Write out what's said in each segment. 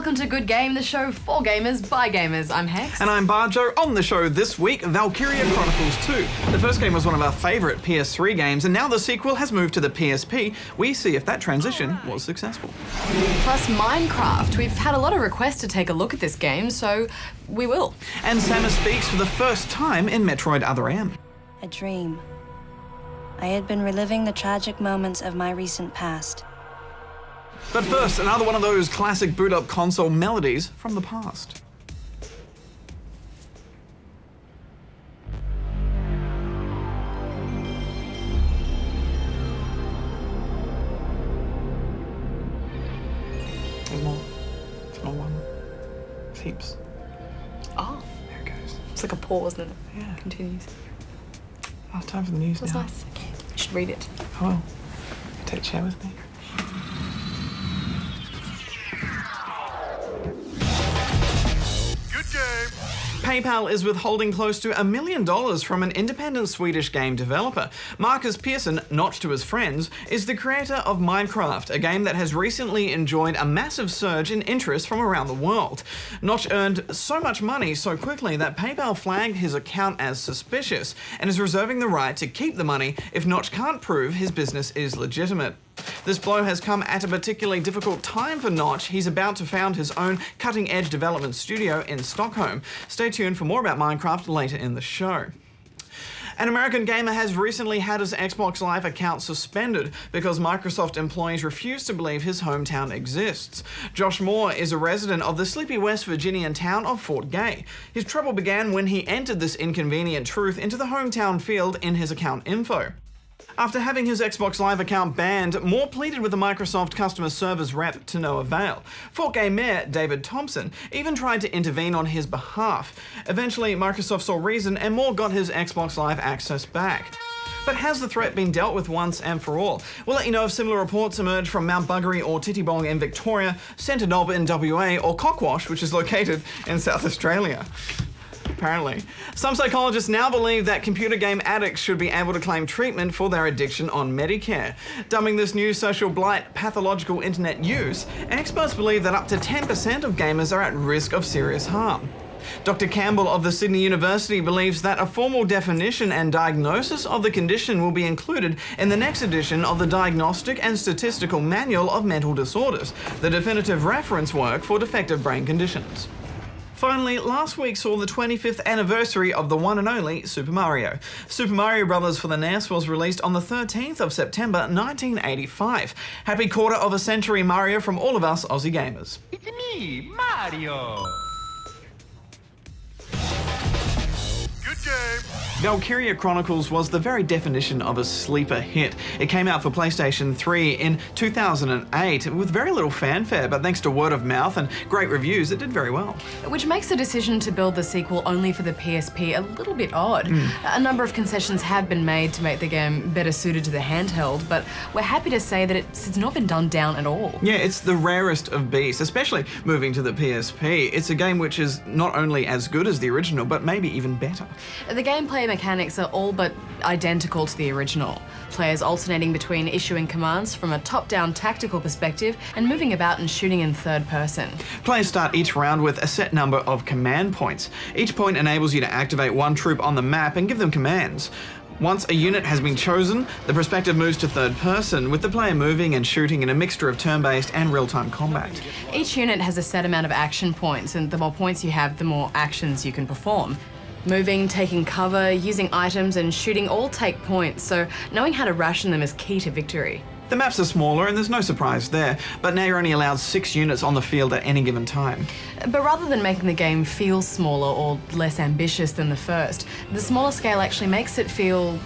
welcome to Good Game, the show for gamers by gamers. I'm Hex. And I'm Barjo. On the show this week, Valkyria Chronicles 2. The first game was one of our favourite PS3 games, and now the sequel has moved to the PSP. We see if that transition was successful. Plus Minecraft. We've had a lot of requests to take a look at this game, so we will. And Samus speaks for the first time in Metroid Other M. A dream. I had been reliving the tragic moments of my recent past. But first, another one of those classic boot-up console melodies from the past. There's more. There's more one. Heaps. Oh. There it goes. It's like a pause, isn't it? Yeah. Continues. Oh, time for the news That's now. nice. Okay. You should read it. I will. Take a chair with me. PayPal is withholding close to $1 million from an independent Swedish game developer. Marcus Persson, Notch to his friends, is the creator of Minecraft, a game that has recently enjoyed a massive surge in interest from around the world. Notch earned so much money so quickly that PayPal flagged his account as suspicious and is reserving the right to keep the money if Notch can't prove his business is legitimate. This blow has come at a particularly difficult time for Notch. He's about to found his own cutting-edge development studio in Stockholm. Stay tuned for more about Minecraft later in the show. An American gamer has recently had his Xbox Live account suspended because Microsoft employees refuse to believe his hometown exists. Josh Moore is a resident of the sleepy West Virginian town of Fort Gay. His trouble began when he entered this inconvenient truth into the hometown field in his account info. After having his Xbox Live account banned, Moore pleaded with the Microsoft customer service rep to no avail. Fort Gay Mayor David Thompson even tried to intervene on his behalf. Eventually, Microsoft saw reason and Moore got his Xbox Live access back. But has the threat been dealt with once and for all? We'll let you know if similar reports emerge from Mount Buggery or Tittybong in Victoria, Centre Knob in WA, or Cockwash, which is located in South Australia. Apparently. Some psychologists now believe that computer game addicts should be able to claim treatment for their addiction on Medicare. Dubbing this new social blight pathological internet use, experts believe that up to 10% of gamers are at risk of serious harm. Dr. Campbell of the Sydney University believes that a formal definition and diagnosis of the condition will be included in the next edition of the Diagnostic and Statistical Manual of Mental Disorders, the definitive reference work for defective brain conditions. Finally, last week saw the 25th anniversary of the one and only Super Mario. Super Mario Bros. For the NES was released on the 13th of September 1985. Happy quarter of a century, Mario, from all of us Aussie gamers. It's me, Mario! Good game! Valkyria Chronicles was the very definition of a sleeper hit. It came out for PlayStation 3 in 2008 with very little fanfare, but thanks to word of mouth and great reviews, it did very well. Which makes the decision to build the sequel only for the PSP a little bit odd. A number of concessions have been made to make the game better suited to the handheld, but we're happy to say that it's not been done down at all. Yeah, it's the rarest of beasts, especially moving to the PSP. It's a game which is not only as good as the original, but maybe even better. The gameplay mechanics are all but identical to the original. Players alternating between issuing commands from a top-down tactical perspective and moving about and shooting in third person. Players start each round with a set number of command points. Each point enables you to activate one troop on the map and give them commands. Once a unit has been chosen, the perspective moves to third person, with the player moving and shooting in a mixture of turn-based and real-time combat. Each unit has a set amount of action points, and the more points you have, the more actions you can perform. Moving, taking cover, using items and shooting all take points, so knowing how to ration them is key to victory. The maps are smaller and there's no surprise there, but now you're only allowed 6 units on the field at any given time. But rather than making the game feel smaller or less ambitious than the first, the smaller scale actually makes it feel,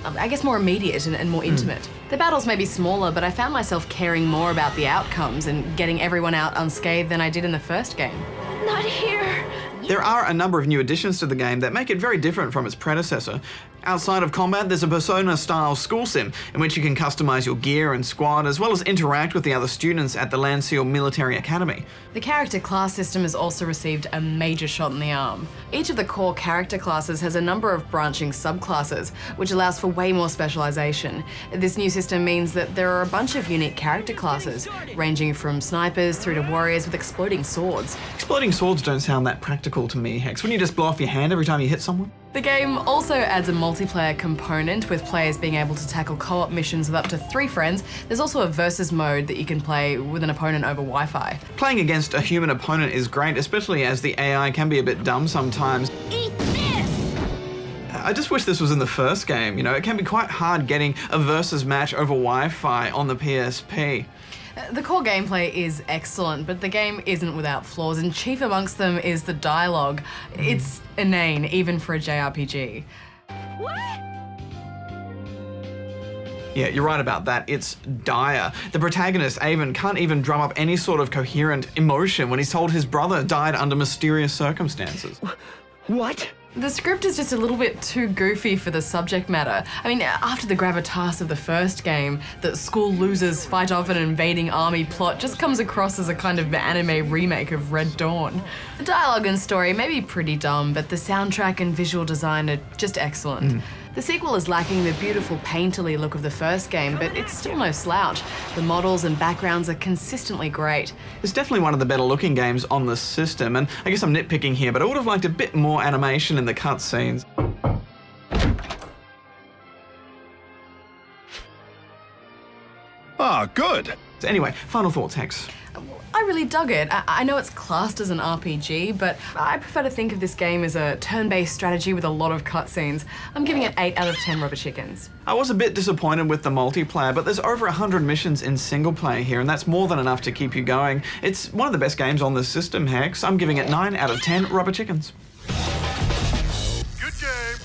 I guess, more immediate and more intimate. The battles may be smaller, but I found myself caring more about the outcomes and getting everyone out unscathed than I did in the first game. Not here! There are a number of new additions to the game that make it very different from its predecessor. Outside of combat, there's a Persona-style school sim in which you can customize your gear and squad, as well as interact with the other students at the Landseal Military Academy. The character class system has also received a major shot in the arm. Each of the core character classes has a number of branching subclasses, which allows for way more specialization. This new system means that there are a bunch of unique character classes, ranging from snipers through to warriors with exploding swords. Exploding swords don't sound that practical to me, Hex. Wouldn't you just blow off your hand every time you hit someone? The game also adds a multiplayer component, with players being able to tackle co-op missions with up to 3 friends. There's also a versus mode that you can play with an opponent over Wi-Fi. Playing against a human opponent is great, especially as the AI can be a bit dumb sometimes. Eat this! I just wish this was in the first game. You know, it can be quite hard getting a versus match over Wi-Fi on the PSP. The core gameplay is excellent, but the game isn't without flaws, and chief amongst them is the dialogue. It's inane, even for a JRPG. What? Yeah, you're right about that. It's dire. The protagonist, Avon, can't even drum up any sort of coherent emotion when he's told his brother died under mysterious circumstances. What? The script is just a little bit too goofy for the subject matter. I mean, after the gravitas of the first game, the school losers fight off an invading army plot just comes across as a kind of anime remake of Red Dawn. The dialogue and story may be pretty dumb, but the soundtrack and visual design are just excellent. The sequel is lacking the beautiful painterly look of the first game, but it's still no slouch. The models and backgrounds are consistently great. It's definitely one of the better looking games on the system, and I guess I'm nitpicking here, but I would have liked a bit more animation in the cutscenes. Ah, good. Anyway, final thoughts, Hex. I really dug it. I know it's classed as an RPG, but I prefer to think of this game as a turn-based strategy with a lot of cutscenes. I'm giving it 8 out of 10 rubber chickens. I was a bit disappointed with the multiplayer, but there's over 100 missions in single player here, and that's more than enough to keep you going. It's one of the best games on this system, Hex. I'm giving it 9 out of 10 rubber chickens. Good game.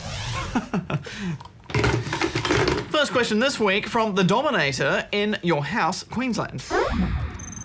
First question this week from the Dominator in your house, Queensland.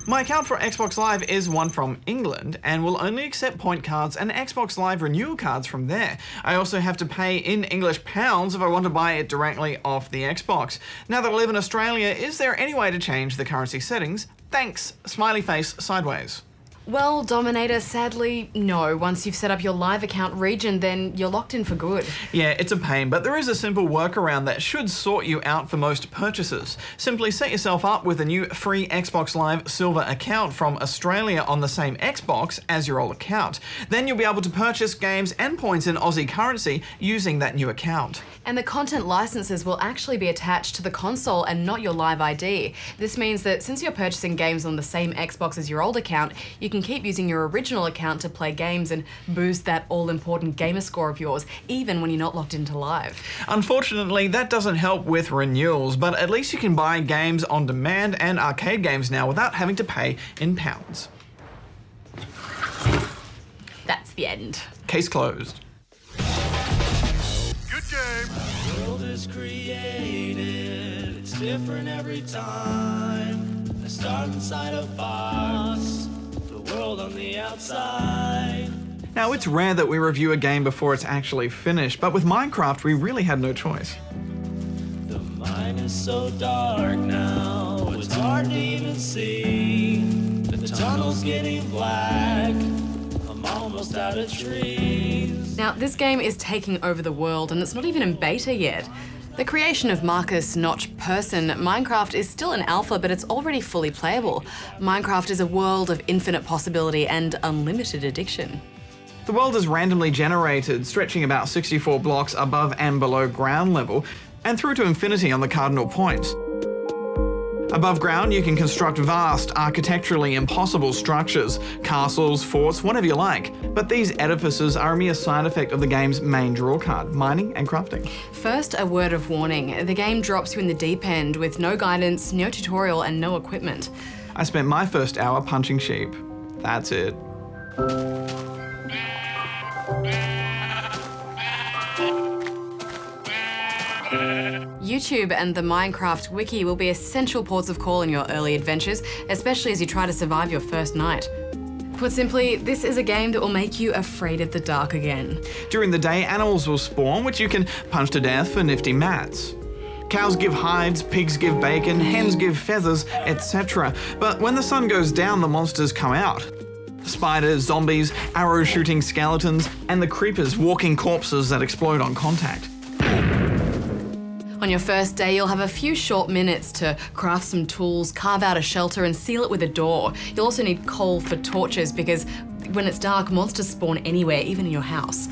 My account for Xbox Live is one from England and will only accept point cards and Xbox Live renewal cards from there. I also have to pay in English pounds if I want to buy it directly off the Xbox. Now that I live in Australia, is there any way to change the currency settings? Thanks, smiley face sideways. Well, Dominator, sadly, no. Once you've set up your live account region, then you're locked in for good. Yeah, it's a pain, but there is a simple workaround that should sort you out for most purchases. Simply set yourself up with a new free Xbox Live Silver account from Australia on the same Xbox as your old account. Then you'll be able to purchase games and points in Aussie currency using that new account. And the content licenses will actually be attached to the console and not your live ID. This means that since you're purchasing games on the same Xbox as your old account, you can keep using your original account to play games and boost that all-important gamer score of yours, even when you're not logged into live. Unfortunately, that doesn't help with renewals, but at least you can buy games on demand and arcade games now without having to pay in pounds. That's the end. Case closed. Good game. The world is created, it's different every time. I start inside a box, the world on the outside. Now, it's rare that we review a game before it's actually finished, but with Minecraft, we really had no choice. The mine is so dark now, it's hard to even see. The tunnel's getting black, I'm almost out of trees. Now, this game is taking over the world, and it's not even in beta yet. The creation of Marcus Notch Person, Minecraft is still in alpha, but it's already fully playable. Minecraft is a world of infinite possibility and unlimited addiction. The world is randomly generated, stretching about 64 blocks above and below ground level, and through to infinity on the cardinal points. Above ground, you can construct vast, architecturally impossible structures, castles, forts, whatever you like. But these edifices are a mere side effect of the game's main drawcard, mining and crafting. First, a word of warning. The game drops you in the deep end with no guidance, no tutorial, and no equipment. I spent my first hour punching sheep. That's it. YouTube and the Minecraft wiki will be essential ports of call in your early adventures, especially as you try to survive your first night. Put simply, this is a game that will make you afraid of the dark again. During the day, animals will spawn, which you can punch to death for nifty mats. Cows give hides, pigs give bacon, hens give feathers, etc. But when the sun goes down, the monsters come out. Spiders, zombies, arrow-shooting skeletons, and the creepers, walking corpses that explode on contact. On your first day, you'll have a few short minutes to craft some tools, carve out a shelter, and seal it with a door. You'll also need coal for torches because when it's dark, monsters spawn anywhere, even in your house.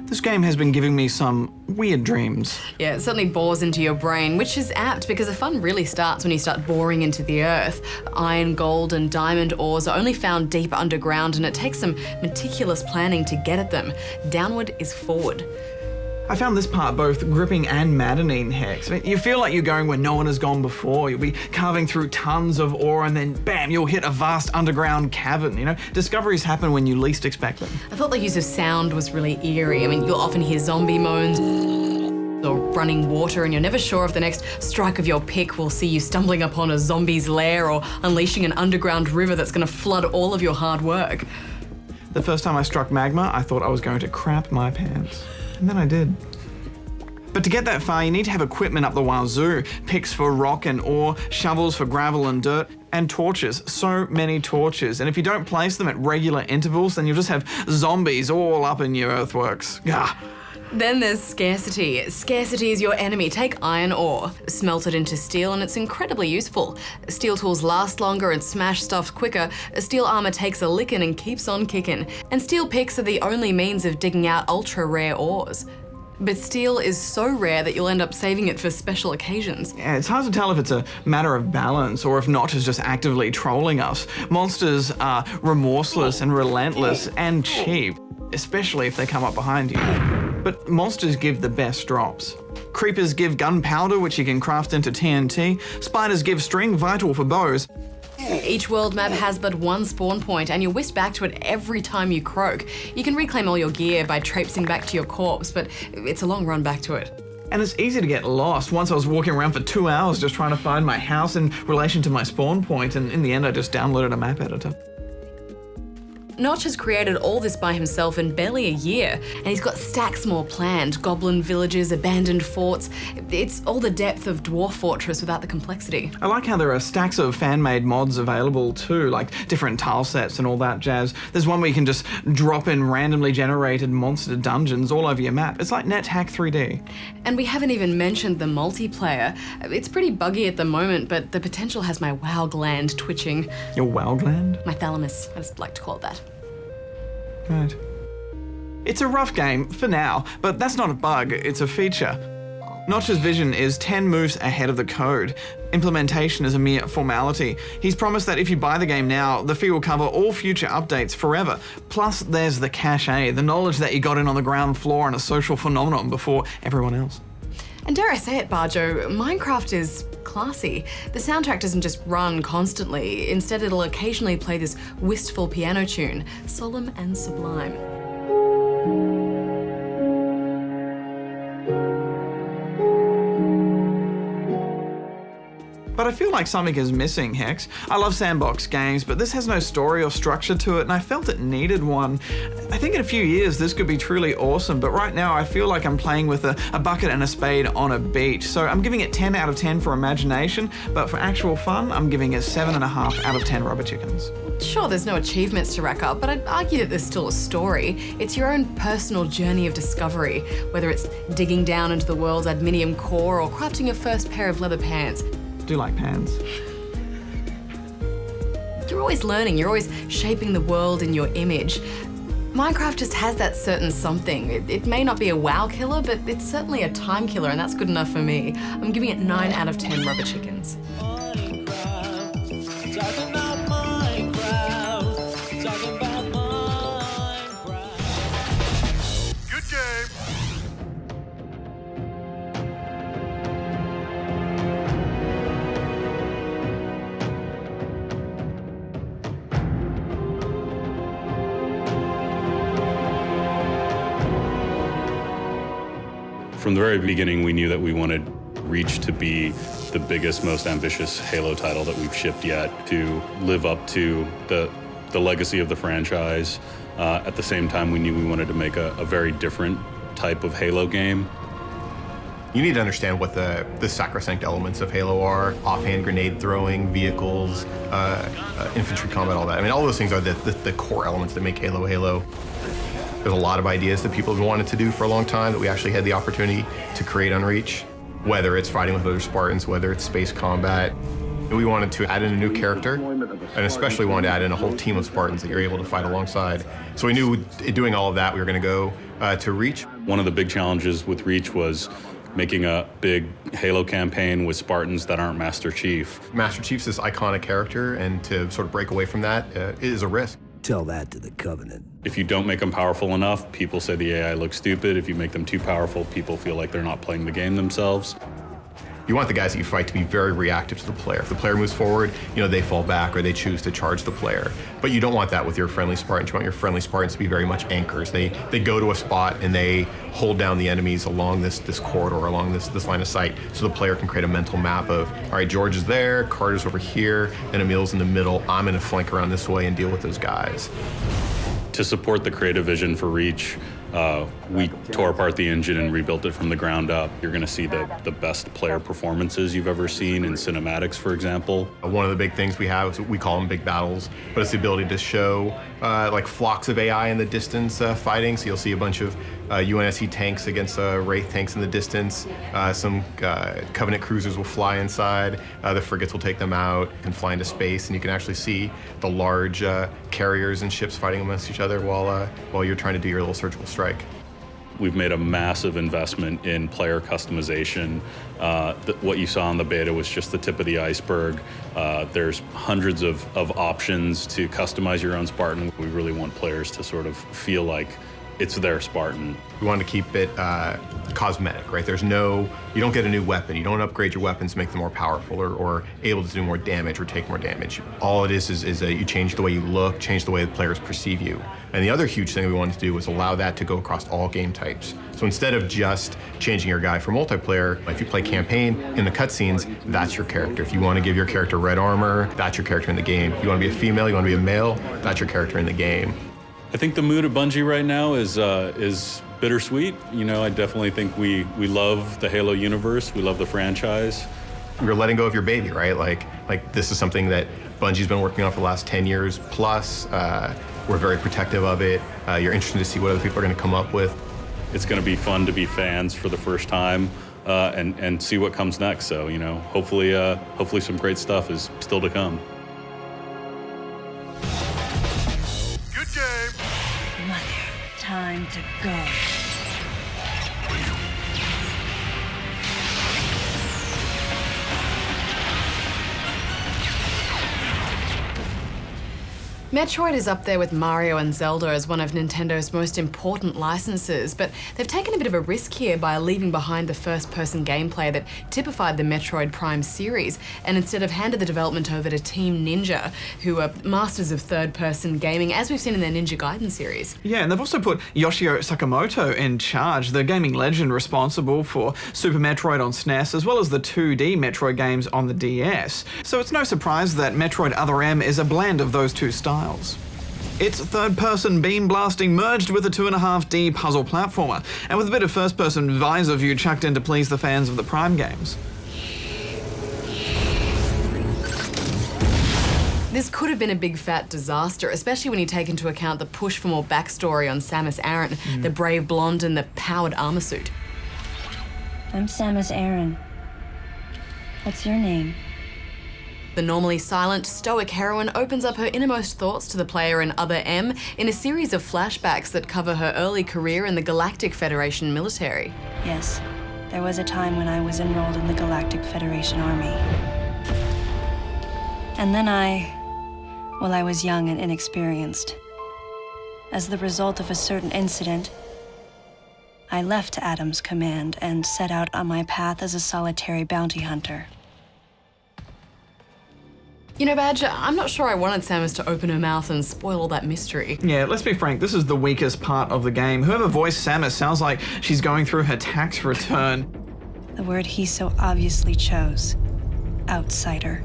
This game has been giving me some weird dreams. Yeah, it certainly bores into your brain, which is apt because the fun really starts when you start boring into the earth. Iron, gold, and diamond ores are only found deep underground, and it takes some meticulous planning to get at them. Downward is forward. I found this part both gripping and maddening, Hex. I mean, you feel like you're going where no one has gone before. You'll be carving through tons of ore and then bam, you'll hit a vast underground cavern, you know? Discoveries happen when you least expect them. I thought the use of sound was really eerie. I mean, you'll often hear zombie moans or running water, and you're never sure if the next strike of your pick will see you stumbling upon a zombie's lair or unleashing an underground river that's going to flood all of your hard work. The first time I struck magma, I thought I was going to crap my pants. And then I did. But to get that far, you need to have equipment up the wazoo. Picks for rock and ore, shovels for gravel and dirt, and torches. So many torches. And if you don't place them at regular intervals, then you'll just have zombies all up in your earthworks. Gah. Then there's scarcity. Scarcity is your enemy. Take iron ore, smelt it into steel, and it's incredibly useful. Steel tools last longer and smash stuff quicker. Steel armor takes a licking and keeps on kicking. And steel picks are the only means of digging out ultra rare ores. But steel is so rare that you'll end up saving it for special occasions. Yeah, it's hard to tell if it's a matter of balance or if Notch is just actively trolling us. Monsters are remorseless and relentless and cheap, especially if they come up behind you. But monsters give the best drops. Creepers give gunpowder, which you can craft into TNT. Spiders give string, vital for bows. Each world map has but one spawn point, and you're whisked back to it every time you croak. You can reclaim all your gear by traipsing back to your corpse, but it's a long run back to it. And it's easy to get lost. Once I was walking around for 2 hours just trying to find my house in relation to my spawn point, and in the end I just downloaded a map editor. Notch has created all this by himself in barely a year, and he's got stacks more planned. Goblin villages, abandoned forts. It's all the depth of Dwarf Fortress without the complexity. I like how there are stacks of fan-made mods available too, like different tile sets and all that jazz. There's one where you can just drop in randomly generated monster dungeons all over your map. It's like NetHack 3D. And we haven't even mentioned the multiplayer. It's pretty buggy at the moment, but the potential has my wow gland twitching. Your wow gland? My thalamus, I just like to call it that. Right. It's a rough game, for now, but that's not a bug, it's a feature. Notch's vision is 10 moves ahead of the code. Implementation is a mere formality. He's promised that if you buy the game now, the fee will cover all future updates forever. Plus, there's the cachet, the knowledge that you got in on the ground floor and a social phenomenon before everyone else. And dare I say it, Barjo, Minecraft is classy. The soundtrack doesn't just run constantly. Instead, it'll occasionally play this wistful piano tune, solemn and sublime. But I feel like something is missing, Hex. I love sandbox games, but this has no story or structure to it, and I felt it needed one. I think in a few years this could be truly awesome, but right now I feel like I'm playing with a bucket and a spade on a beach. So I'm giving it 10 out of 10 for imagination, but for actual fun, I'm giving it 7.5 out of 10 rubber chickens. Sure, there's no achievements to rack up, but I'd argue that there's still a story. It's your own personal journey of discovery, whether it's digging down into the world's adminium core or crafting your first pair of leather pants. I do like pants. You're always learning, you're always shaping the world in your image. Minecraft just has that certain something. It may not be a wow killer, but it's certainly a time killer, and that's good enough for me. I'm giving it 9 out of 10 rubber chickens. Good game. From the very beginning, we knew that we wanted Reach to be the biggest, most ambitious Halo title that we've shipped yet, to live up to the the legacy of the franchise. At the same time, we knew we wanted to make a very different type of Halo game. You need to understand what the sacrosanct elements of Halo are: offhand grenade throwing, vehicles, infantry combat, all that. I mean, all those things are the core elements that make Halo Halo. There's a lot of ideas that people have wanted to do for a long time that we actually had the opportunity to create on Reach, whether it's fighting with other Spartans, whether it's space combat. We wanted to add in a new character, and especially wanted to add in a whole team of Spartans that you're able to fight alongside. So we knew doing all of that, we were going to go to Reach. One of the big challenges with Reach was making a big Halo campaign with Spartans that aren't Master Chief. Master Chief's this iconic character, and to sort of break away from that is a risk. Tell that to the Covenant. If you don't make them powerful enough, people say the AI looks stupid. If you make them too powerful, people feel like they're not playing the game themselves. You want the guys that you fight to be very reactive to the player. If the player moves forward, they fall back or they choose to charge the player. But you don't want that with your friendly Spartans. You want your friendly Spartans to be very much anchors. They go to a spot and they hold down the enemies along this corridor, along this line of sight, so the player can create a mental map of, all right, George is there, Carter's over here, and Emil's in the middle. I'm gonna flank around this way and deal with those guys. To support the creative vision for Reach, we tore apart the engine and rebuilt it from the ground up. You're going to see the best player performances you've ever seen in cinematics, for example. One of the big things we have is we call them big battles, but it's the ability to show like flocks of AI in the distance fighting. So you'll see a bunch of UNSC tanks against Wraith tanks in the distance. Some Covenant cruisers will fly inside. The frigates will take them out and fly into space, and you can actually see the large carriers and ships fighting amongst each other while you're trying to do your little surgical strike. We've made a massive investment in player customization. What you saw in the beta was just the tip of the iceberg. There's hundreds of options to customize your own Spartan. We really want players to sort of feel like it's their Spartan. We wanted to keep it cosmetic, right? You don't get a new weapon. You don't upgrade your weapons to make them more powerful or able to do more damage or take more damage. All it is you change the way you look, change the way the players perceive you. And the other huge thing we wanted to do was allow that to go across all game types. So instead of just changing your guy for multiplayer, if you play campaign, in the cutscenes, that's your character. If you want to give your character red armor, that's your character in the game. If you want to be a female, you want to be a male, that's your character in the game. I think the mood at Bungie right now is bittersweet. I definitely think we love the Halo universe. We love the franchise. You're letting go of your baby, right? Like this is something that Bungie's been working on for the last 10 years plus. We're very protective of it. You're interested to see what other people are going to come up with. It's going to be fun to be fans for the first time and see what comes next. So, hopefully some great stuff is still to come. Time to go. Metroid is up there with Mario and Zelda as one of Nintendo's most important licenses, but they've taken a bit of a risk here by leaving behind the first-person gameplay that typified the Metroid Prime series, and instead have handed the development over to Team Ninja, who are masters of third-person gaming, as we've seen in their Ninja Gaiden series. Yeah, and they've also put Yoshio Sakamoto in charge, the gaming legend responsible for Super Metroid on SNES, as well as the 2D Metroid games on the DS. So it's no surprise that Metroid Other M is a blend of those two styles. It's third-person beam blasting merged with a 2.5D puzzle platformer, and with a bit of first-person visor view chucked in to please the fans of the Prime games. This could have been a big fat disaster, especially when you take into account the push for more backstory on Samus Aran, the brave blonde in the powered armor suit. I'm Samus Aran. What's your name? The normally silent, stoic heroine opens up her innermost thoughts to the player in Other M in a series of flashbacks that cover her early career in the Galactic Federation military. Yes, there was a time when I was enrolled in the Galactic Federation Army. And then I was young and inexperienced. As the result of a certain incident, I left Adam's command and set out on my path as a solitary bounty hunter. Badge, I'm not sure I wanted Samus to open her mouth and spoil all that mystery. Yeah, let's be frank, this is the weakest part of the game. Whoever voiced Samus sounds like she's going through her tax return. The word he so obviously chose, outsider,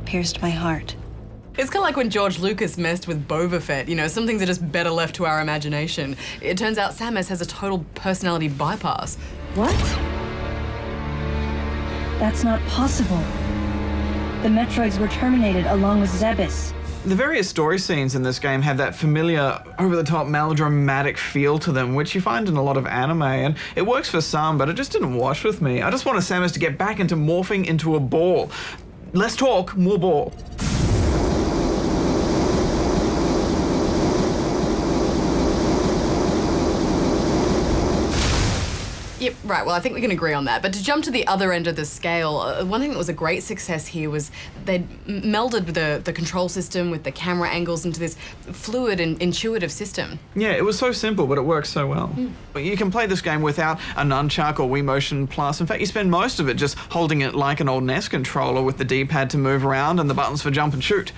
pierced my heart. It's kind of like when George Lucas messed with Boba Fett. You know, some things are just better left to our imagination. It turns out Samus has a total personality bypass. What? That's not possible. The Metroids were terminated along with Zebes. The various story scenes in this game have that familiar, over-the-top, melodramatic feel to them, which you find in a lot of anime, and it works for some, but it just didn't wash with me. I just wanted Samus to get back into morphing into a ball. Less talk, more ball. Yep, right, well, I think we can agree on that. But to jump to the other end of the scale, one thing that was a great success here was they'd melded the control system with the camera angles into this fluid and intuitive system. Yeah, it was so simple, but it works so well. You can play this game without a nunchuck or Wii Motion Plus. In fact, you spend most of it just holding it like an old NES controller with the D-pad to move around and the buttons for jump and shoot.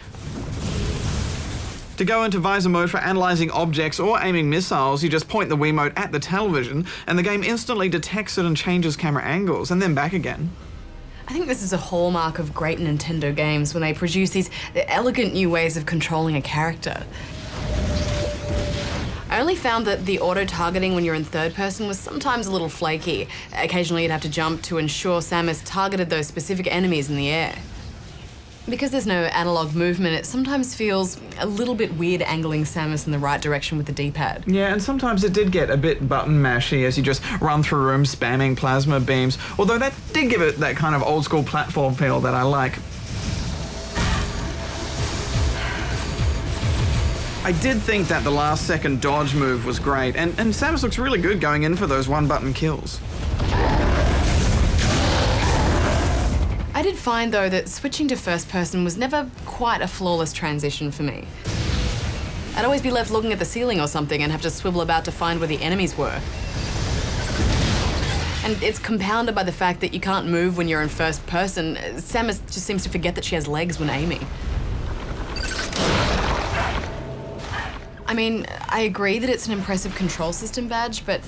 To go into visor mode for analysing objects or aiming missiles, you just point the Wiimote at the television and the game instantly detects it and changes camera angles, and then back again. I think this is a hallmark of great Nintendo games when they produce these elegant new ways of controlling a character. I only found that the auto-targeting when you're in third person was sometimes a little flaky. Occasionally you'd have to jump to ensure Samus targeted those specific enemies in the air. Because there's no analog movement, it sometimes feels a little bit weird angling Samus in the right direction with the D-pad. Yeah, and sometimes it did get a bit button mashy as you just run through rooms spamming plasma beams, although that did give it that kind of old school platform feel that I like. I did think that the last second dodge move was great, and Samus looks really good going in for those one-button kills. I did find, though, that switching to first person was never quite a flawless transition for me. I'd always be left looking at the ceiling or something and have to swivel about to find where the enemies were. And it's compounded by the fact that you can't move when you're in first person. Samus just seems to forget that she has legs when aiming. I mean, I agree that it's an impressive control system badge, but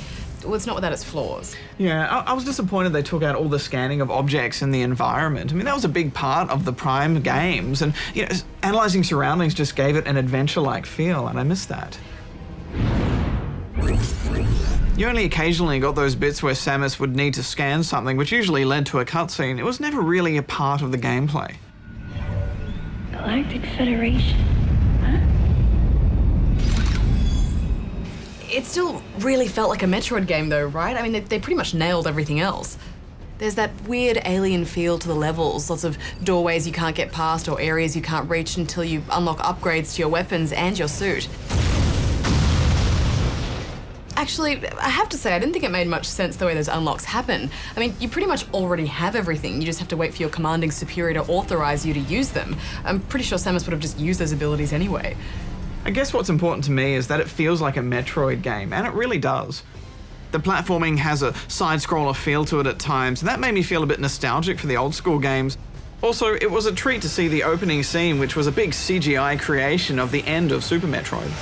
well, it's not without its flaws. Yeah, I was disappointed they took out all the scanning of objects in the environment. I mean, that was a big part of the Prime games, and you know, analysing surroundings just gave it an adventure-like feel, and I missed that. You only occasionally got those bits where Samus would need to scan something, which usually led to a cutscene. It was never really a part of the gameplay. Galactic Federation. It still really felt like a Metroid game though, right? I mean, they pretty much nailed everything else. There's that weird alien feel to the levels, lots of doorways you can't get past or areas you can't reach until you unlock upgrades to your weapons and your suit. Actually, I have to say, I didn't think it made much sense the way those unlocks happen. I mean, you pretty much already have everything. You just have to wait for your commanding superior to authorize you to use them. I'm pretty sure Samus would have just used those abilities anyway. I guess what's important to me is that it feels like a Metroid game, and it really does. The platforming has a side-scroller feel to it at times, and that made me feel a bit nostalgic for the old-school games. Also, it was a treat to see the opening scene, which was a big CGI creation of the end of Super Metroid.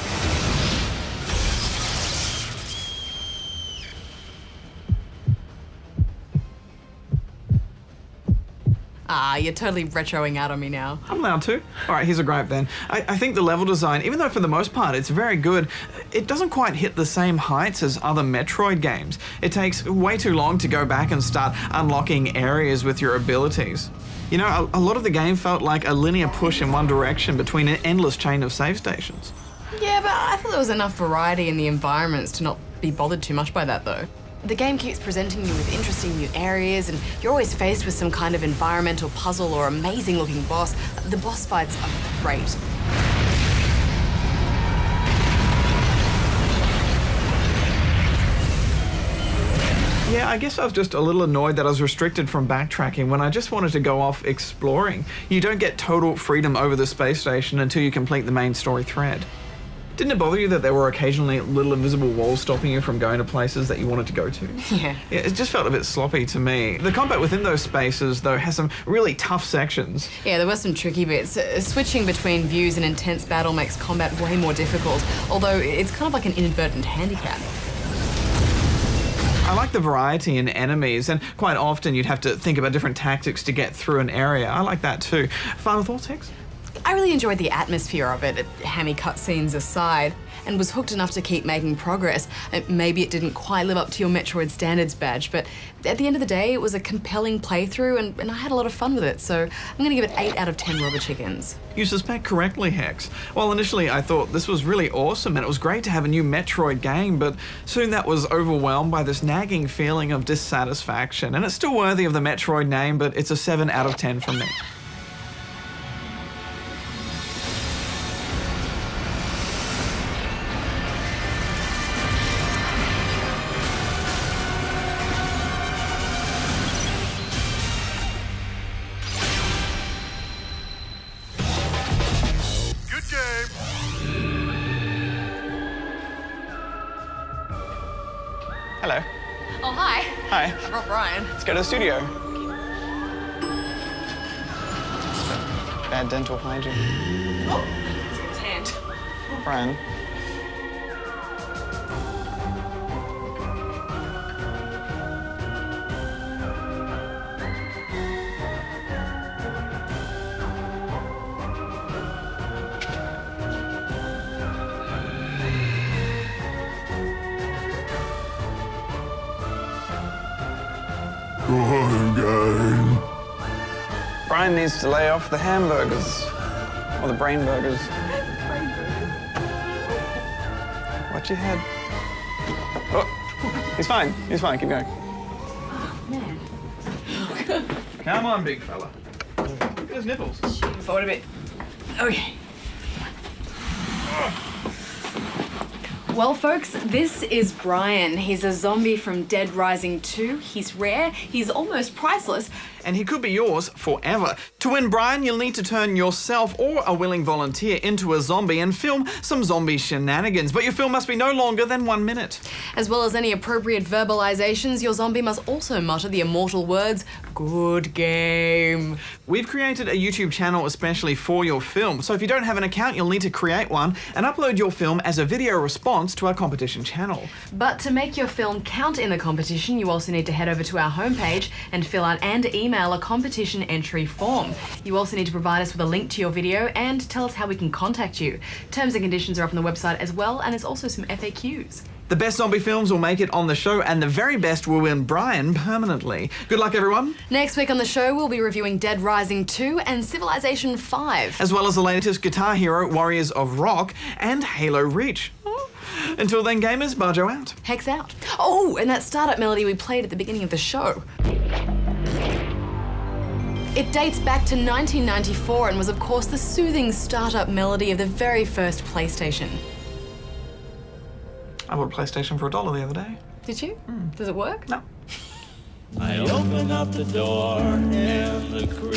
Ah, you're totally retroing out on me now. I'm allowed to. All right, here's a gripe then. I think the level design, even though for the most part it's very good, it doesn't quite hit the same heights as other Metroid games. It takes way too long to go back and start unlocking areas with your abilities. You know, a lot of the game felt like a linear push in one direction between an endless chain of save stations. Yeah, but I thought there was enough variety in the environments to not be bothered too much by that though. The game keeps presenting you with interesting new areas, and you're always faced with some kind of environmental puzzle or amazing looking boss. The boss fights are great. Yeah, I guess I was just a little annoyed that I was restricted from backtracking when I just wanted to go off exploring. You don't get total freedom over the space station until you complete the main story thread. Didn't it bother you that there were occasionally little invisible walls stopping you from going to places that you wanted to go to? Yeah. Yeah, it just felt a bit sloppy to me. The combat within those spaces, though, has some really tough sections. Yeah, there were some tricky bits. Switching between views in intense battle makes combat way more difficult, although it's kind of like an inadvertent handicap. I like the variety in enemies, and quite often you'd have to think about different tactics to get through an area. I like that too. Final thoughts, Hex? I really enjoyed the atmosphere of it, hammy cutscenes aside, and was hooked enough to keep making progress. Maybe it didn't quite live up to your Metroid standards badge, but at the end of the day, it was a compelling playthrough, and I had a lot of fun with it, so I'm gonna give it 8 out of 10 rubber chickens. You suspect correctly, Hex. Well, initially I thought this was really awesome and it was great to have a new Metroid game, but soon that was overwhelmed by this nagging feeling of dissatisfaction, and it's still worthy of the Metroid name, but it's a 7 out of 10 from me. Hello. Oh, hi. Hi. I brought Brian. Let's go to the studio. Bad dental hygiene. Oh, let's get his hand. Brian. Brian needs to lay off the hamburgers. Or the brain burgers. Watch your head. Oh, he's fine. He's fine. Keep going. Oh, man. Come on, big fella. Look at his nipples. Forward a bit. Okay. Well, folks, this is Brian. He's a zombie from Dead Rising 2. He's rare, he's almost priceless. And he could be yours forever. To win Brian, you'll need to turn yourself or a willing volunteer into a zombie and film some zombie shenanigans, but your film must be no longer than 1 minute. As well as any appropriate verbalizations, your zombie must also mutter the immortal words, "Good game." We've created a YouTube channel especially for your film, so if you don't have an account, you'll need to create one and upload your film as a video response to our competition channel. But to make your film count in the competition, you also need to head over to our homepage and fill out and email a competition entry form. You also need to provide us with a link to your video and tell us how we can contact you. Terms and conditions are up on the website as well, and there's also some FAQs. The best zombie films will make it on the show, and the very best will win Brian permanently. Good luck, everyone. Next week on the show, we'll be reviewing Dead Rising 2 and Civilization 5. As well as the latest Guitar Hero, Warriors of Rock, and Halo Reach. Until then, gamers, Barjo out. Hex out. Oh, and that startup melody we played at the beginning of the show. It dates back to 1994 and was, of course, the soothing startup melody of the very first PlayStation. I bought a PlayStation for $1 the other day. Did you? Does it work? No. I open up the door in the crib.